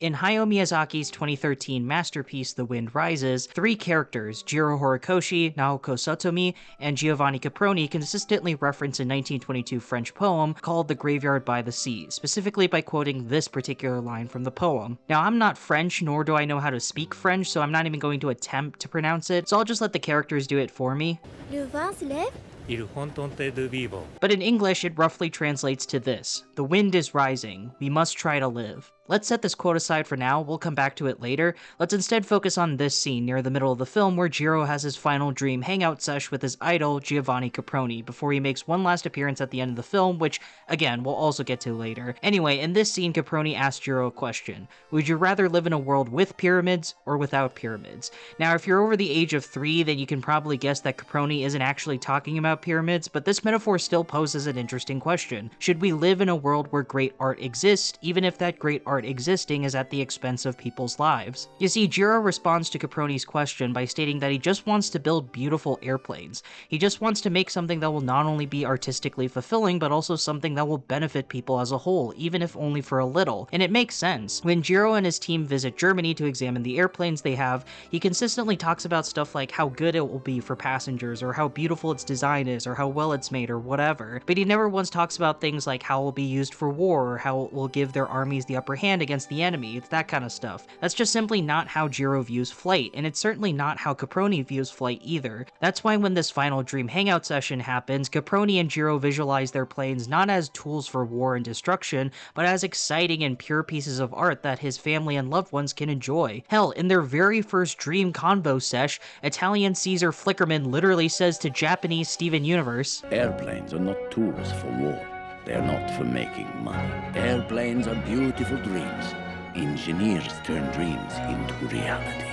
In Hayao Miyazaki's 2013 masterpiece The Wind Rises, three characters, Jiro Horikoshi, Naoko Satomi, and Giovanni Caproni, consistently reference a 1922 French poem called The Graveyard by the Sea, specifically by quoting this particular line from the poem. Now, I'm not French, nor do I know how to speak French, so I'm not even going to attempt to pronounce it, so I'll just let the characters do it for me. But in English, it roughly translates to this: "The wind is rising, we must try to live." Let's set this quote aside for now, we'll come back to it later. Let's instead focus on this scene near the middle of the film where Jiro has his final dream hangout sesh with his idol, Giovanni Caproni, before he makes one last appearance at the end of the film, which, again, we'll also get to later. Anyway, in this scene, Caproni asks Jiro a question: would you rather live in a world with pyramids or without pyramids? Now, if you're over the age of 3, then you can probably guess that Caproni isn't actually talking about pyramids, but this metaphor still poses an interesting question. Should we live in a world where great art exists, even if that great art existing is at the expense of people's lives? You see, Jiro responds to Caproni's question by stating that he just wants to build beautiful airplanes. He just wants to make something that will not only be artistically fulfilling, but also something that will benefit people as a whole, even if only for a little. And it makes sense. When Jiro and his team visit Germany to examine the airplanes they have, he consistently talks about stuff like how good it will be for passengers, or how beautiful its design is, or how well it's made, or whatever. But he never once talks about things like how it will be used for war, or how it will give their armies the upper hand against the enemy. It's that kind of stuff. That's just simply not how Jiro views flight, and it's certainly not how Caproni views flight either. That's why when this final dream hangout session happens, Caproni and Jiro visualize their planes not as tools for war and destruction, but as exciting and pure pieces of art that his family and loved ones can enjoy. Hell, in their very first dream convo sesh, Italian Caesar Flickerman literally says to Japanese Steven Universe, "Airplanes are not tools for war. They're not for making money. Airplanes are beautiful dreams. Engineers turn dreams into reality."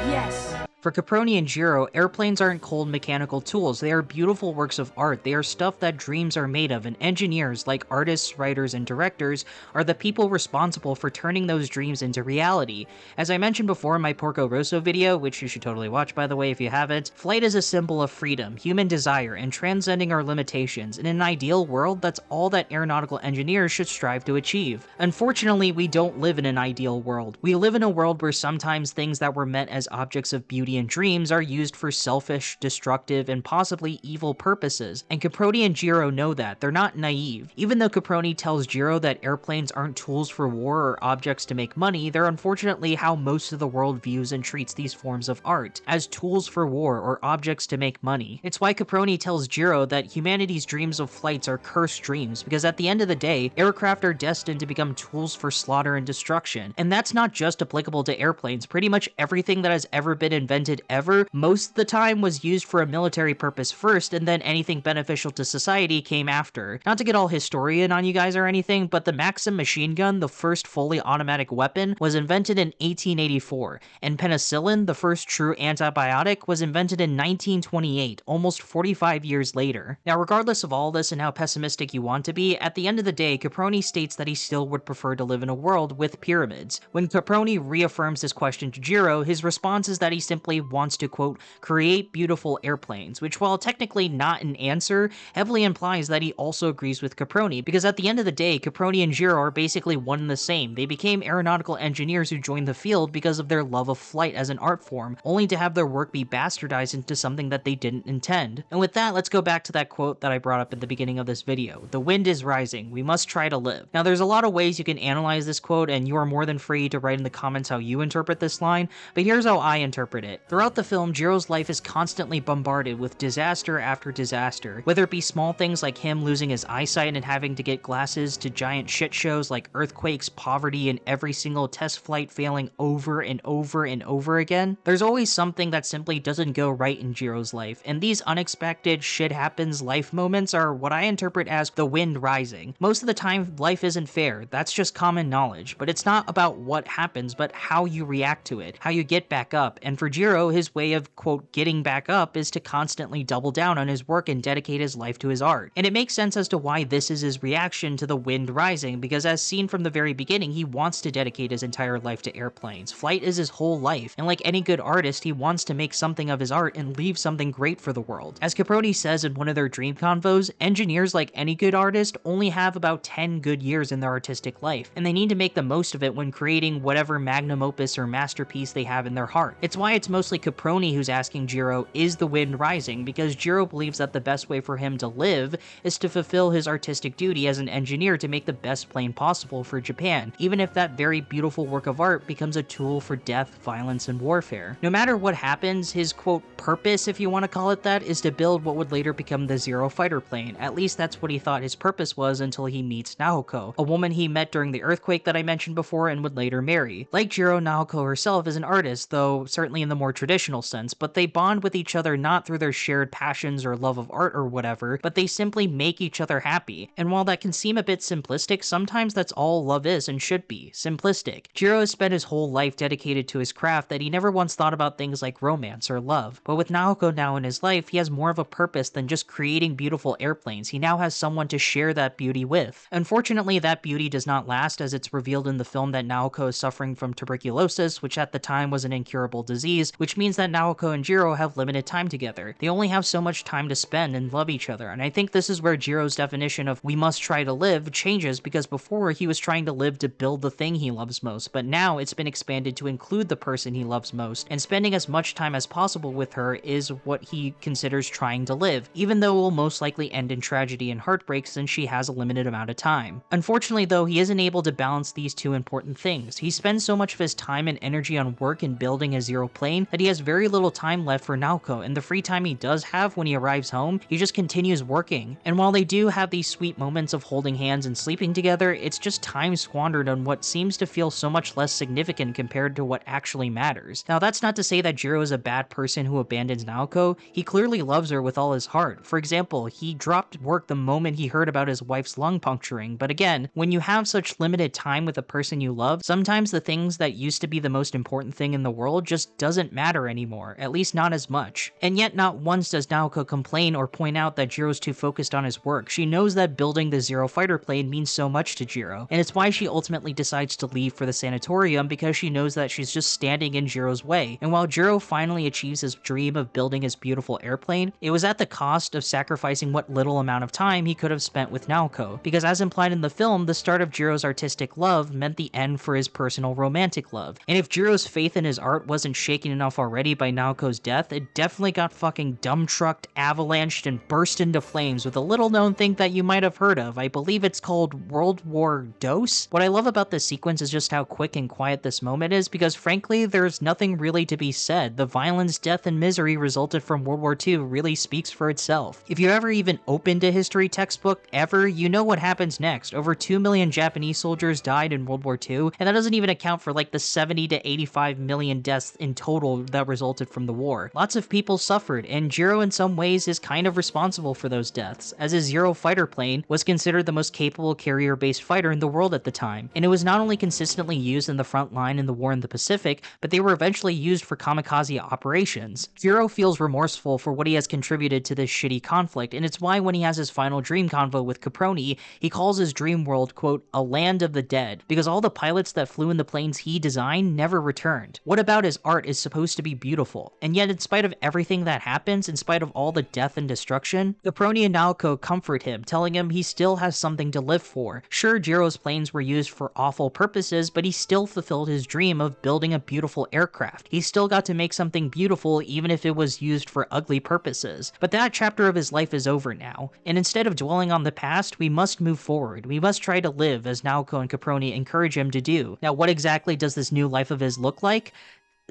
Yes! For Caproni and Jiro, airplanes aren't cold mechanical tools, they are beautiful works of art, they are stuff that dreams are made of, and engineers, like artists, writers, and directors, are the people responsible for turning those dreams into reality. As I mentioned before in my Porco Rosso video, which you should totally watch by the way if you haven't, flight is a symbol of freedom, human desire, and transcending our limitations. In an ideal world, that's all that aeronautical engineers should strive to achieve. Unfortunately, we don't live in an ideal world. We live in a world where sometimes things that were meant as objects of beauty and dreams are used for selfish, destructive, and possibly evil purposes, and Caproni and Jiro know that. They're not naive. Even though Caproni tells Jiro that airplanes aren't tools for war or objects to make money, they're unfortunately how most of the world views and treats these forms of art, as tools for war or objects to make money. It's why Caproni tells Jiro that humanity's dreams of flights are cursed dreams, because at the end of the day, aircraft are destined to become tools for slaughter and destruction. And that's not just applicable to airplanes. Pretty much everything that has ever been invented ever, most of the time was used for a military purpose first, and then anything beneficial to society came after. Not to get all historian on you guys or anything, but the Maxim machine gun, the first fully automatic weapon, was invented in 1884, and penicillin, the first true antibiotic, was invented in 1928, almost 45 years later. Now, regardless of all this and how pessimistic you want to be, at the end of the day, Caproni states that he still would prefer to live in a world with pyramids. When Caproni reaffirms this question to Jiro, his response is that he simply wants to, quote, create beautiful airplanes, which, while technically not an answer, heavily implies that he also agrees with Caproni, because at the end of the day, Caproni and Jiro are basically one and the same. They became aeronautical engineers who joined the field because of their love of flight as an art form, only to have their work be bastardized into something that they didn't intend. And with that, let's go back to that quote that I brought up at the beginning of this video. "The wind is rising, we must try to live." Now, there's a lot of ways you can analyze this quote, and you are more than free to write in the comments how you interpret this line, but here's how I interpret it. Throughout the film, Jiro's life is constantly bombarded with disaster after disaster, whether it be small things like him losing his eyesight and having to get glasses, to giant shit shows like earthquakes, poverty, and every single test flight failing over and over and over again. There's always something that simply doesn't go right in Jiro's life, and these unexpected shit happens life moments are what I interpret as the wind rising. Most of the time, life isn't fair, that's just common knowledge, but it's not about what happens, but how you react to it, how you get back up, and for Jiro, Jiro, his way of, quote, getting back up is to constantly double down on his work and dedicate his life to his art. And it makes sense as to why this is his reaction to the wind rising, because as seen from the very beginning, he wants to dedicate his entire life to airplanes. Flight is his whole life, and like any good artist, he wants to make something of his art and leave something great for the world. As Caproni says in one of their dream convos, engineers, like any good artist, only have about 10 good years in their artistic life, and they need to make the most of it when creating whatever magnum opus or masterpiece they have in their heart. It's why it's mostly Caproni who's asking Jiro, is the wind rising? Because Jiro believes that the best way for him to live is to fulfill his artistic duty as an engineer to make the best plane possible for Japan, even if that very beautiful work of art becomes a tool for death, violence, and warfare. No matter what happens, his quote purpose, if you want to call it that, is to build what would later become the Zero fighter plane. At least that's what he thought his purpose was until he meets Naoko, a woman he met during the earthquake that I mentioned before and would later marry. Like Jiro, Naoko herself is an artist, though certainly in the more traditional sense, but they bond with each other not through their shared passions or love of art or whatever, but they simply make each other happy. And while that can seem a bit simplistic, sometimes that's all love is and should be, simplistic. Jiro has spent his whole life dedicated to his craft that he never once thought about things like romance or love. But with Naoko now in his life, he has more of a purpose than just creating beautiful airplanes. He now has someone to share that beauty with. Unfortunately, that beauty does not last, as it's revealed in the film that Naoko is suffering from tuberculosis, which at the time was an incurable disease, which means that Naoko and Jiro have limited time together. They only have so much time to spend and love each other, and I think this is where Jiro's definition of "we must try to live" changes, because before he was trying to live to build the thing he loves most, but now it's been expanded to include the person he loves most, and spending as much time as possible with her is what he considers trying to live, even though it will most likely end in tragedy and heartbreak since she has a limited amount of time. Unfortunately though, he isn't able to balance these two important things. He spends so much of his time and energy on work and building a Zero plane that he has very little time left for Naoko, and the free time he does have when he arrives home, he just continues working. And while they do have these sweet moments of holding hands and sleeping together, it's just time squandered on what seems to feel so much less significant compared to what actually matters. Now that's not to say that Jiro is a bad person who abandons Naoko. He clearly loves her with all his heart. For example, he dropped work the moment he heard about his wife's lung puncturing, but again, when you have such limited time with a person you love, sometimes the things that used to be the most important thing in the world just doesn't matter anymore, at least not as much. And yet not once does Naoko complain or point out that Jiro's too focused on his work. She knows that building the Zero fighter plane means so much to Jiro, and it's why she ultimately decides to leave for the sanatorium, because she knows that she's just standing in Jiro's way. And while Jiro finally achieves his dream of building his beautiful airplane, it was at the cost of sacrificing what little amount of time he could have spent with Naoko, because as implied in the film, the start of Jiro's artistic love meant the end for his personal romantic love. And if Jiro's faith in his art wasn't shaken enough already by Naoko's death, it definitely got fucking dumb trucked, avalanched, and burst into flames with a little known thing that you might have heard of. I believe it's called World War Dose. What I love about this sequence is just how quick and quiet this moment is, because frankly, there's nothing really to be said. The violence, death, and misery resulted from World War II really speaks for itself. If you ever even opened a history textbook ever, you know what happens next. Over 2 million Japanese soldiers died in World War II, and that doesn't even account for like the 70 to 85 million deaths in total that resulted from the war. Lots of people suffered, and Jiro in some ways is kind of responsible for those deaths, as his Zero fighter plane was considered the most capable carrier-based fighter in the world at the time, and it was not only consistently used in the front line in the war in the Pacific, but they were eventually used for kamikaze operations. Jiro feels remorseful for what he has contributed to this shitty conflict, and it's why when he has his final dream convo with Caproni, he calls his dream world, quote, a land of the dead, because all the pilots that flew in the planes he designed never returned. What about his art is supposed to be beautiful? And yet, in spite of everything that happens, in spite of all the death and destruction, Caproni and Naoko comfort him, telling him he still has something to live for. Sure, Jiro's planes were used for awful purposes, but he still fulfilled his dream of building a beautiful aircraft. He still got to make something beautiful even if it was used for ugly purposes. But that chapter of his life is over now, and instead of dwelling on the past, we must move forward. We must try to live, as Naoko and Caproni encourage him to do. Now, what exactly does this new life of his look like?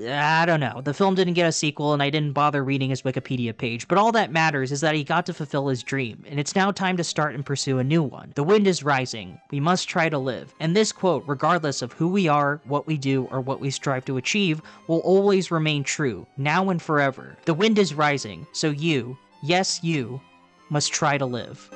I don't know. The film didn't get a sequel, and I didn't bother reading his Wikipedia page, but all that matters is that he got to fulfill his dream, and it's now time to start and pursue a new one. The wind is rising. We must try to live. And this quote, regardless of who we are, what we do, or what we strive to achieve, will always remain true, now and forever. The wind is rising, so you, yes you, must try to live.